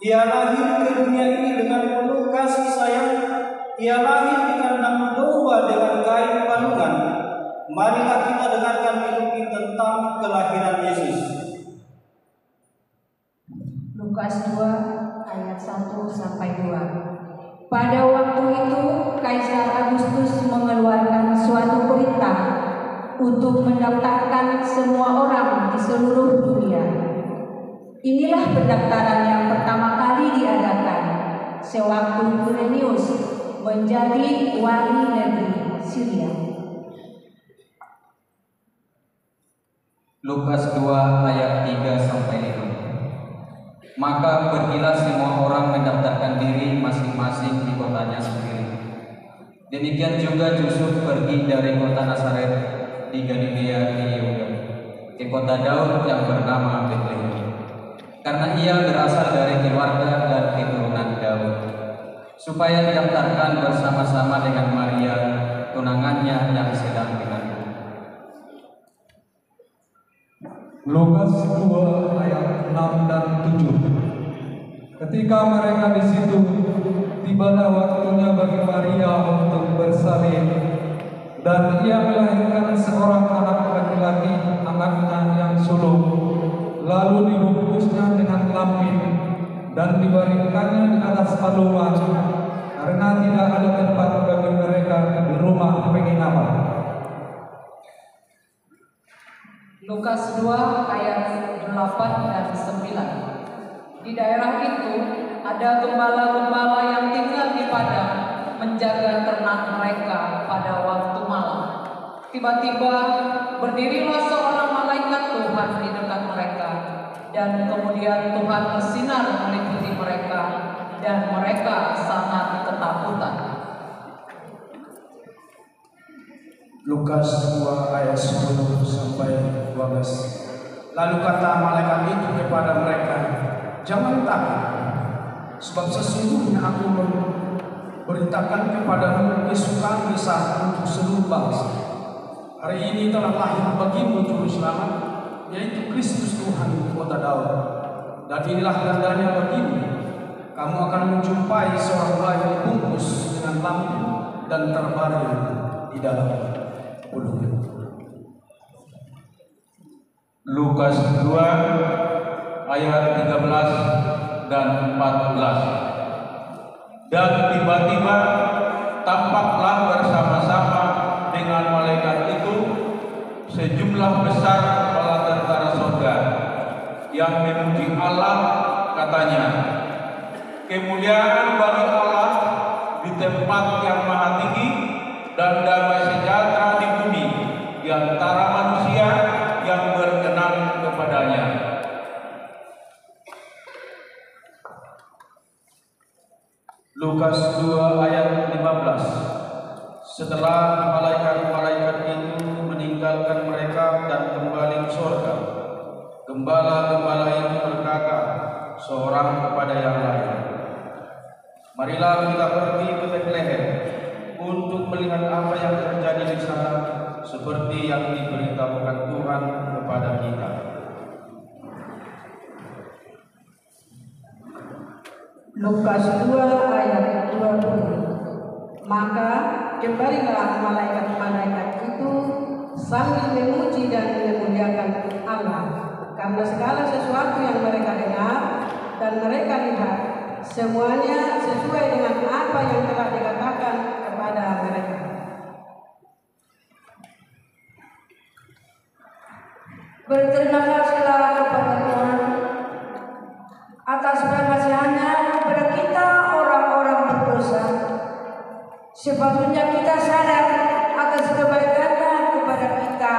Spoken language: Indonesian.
Ia lahir ke dunia ini dengan penuh kasih sayang. Ia lahir di kandang domba dengan kain palungan. Marilah kita dengarkan mimpi tentang kelahiran Yesus. Lukas 2 ayat 1-2. Pada waktu itu Kaisar Agustus mengeluarkan suatu perintah untuk mendaftarkan semua orang di seluruh dunia. Inilah pendaftaran yang pertama kali diadakan sewaktu Quirinius menjadi wali negeri Syria. Lukas 2 ayat 3-5. Maka pergilah semua orang mendaftarkan diri masing-masing di kotanya sendiri. Demikian juga Yusuf pergi dari kota Nazaret di Galilea di Yehuda ke kota Daud yang bernama Betlehem, karena ia berasal dari keluarga dan keturunan Daud, supaya didaftarkan bersama-sama dengan Maria tunangannya yang sedang mengandung. Lukas 2 ayat 6 dan 7. Ketika mereka di situ, tibalah waktunya bagi Maria untuk bersalin, dan ia melahirkan seorang anak laki-laki, anaknya yang sulung. Lalu dibungkusnya dengan lampin dan dibaringkannya di atas palungan, karena tidak ada tempat bagi mereka di rumah penginapan. Lukas 2 ayat 8 dan 9. Di daerah itu ada gembala-gembala yang tinggal di padang menjaga ternak mereka pada waktu malam. Tiba-tiba berdirilah seorang malaikat Tuhan di dekat mereka, dan kemudian Tuhan bersinar meliputi mereka, dan mereka sangat ketakutan. Lukas 2 ayat 10-12. Lalu kata malaikat itu kepada mereka, "Jangan takut, sebab sesungguhnya aku memberitakan kepadamu kesukaan besar untuk seluruh bangsa. Hari ini telah lahir bagimu juru selamat, yaitu Kristus Tuhan di kota Daud. Dan inilah tandanya bagimu, kamu akan menjumpai seorang bayi dibungkus dengan lampin dan terbaring di dalam pulungnya." Lukas 2 ayat 13 dan 14. Dan tiba-tiba tampaklah bersama-sama dengan malaikat itu sejumlah besar kepala tentara surga yang memuji Allah, katanya, "Kemuliaan bagi Allah di tempat yang maha tinggi, dan damai sejahtera di bumi di antara manusia yang berkenan kepadanya." Lukas 2 ayat 15. Setelah malaikat-malaikat itu meninggalkan mereka dan kembali ke surga, gembala-gembala itu berkata seorang kepada yang lain, "Marilah kita pergi ke Betlehem untuk melihat apa yang terjadi di sana, seperti yang diberitahukan Tuhan kepada kita." Lukas 2 ayat 20. Maka kembalilah malaikat-malaikat itu sambil memuji dan memuliakan Allah, karena segala sesuatu yang mereka dengar dan mereka lihat, semuanya sesuai dengan apa yang telah dikatakan kepada mereka. Berterima kasihlah kepada Tuhan atas pengasihannya kepada kita orang-orang berdosa. Sepatutnya kita sadar atas kebaikannya kepada kita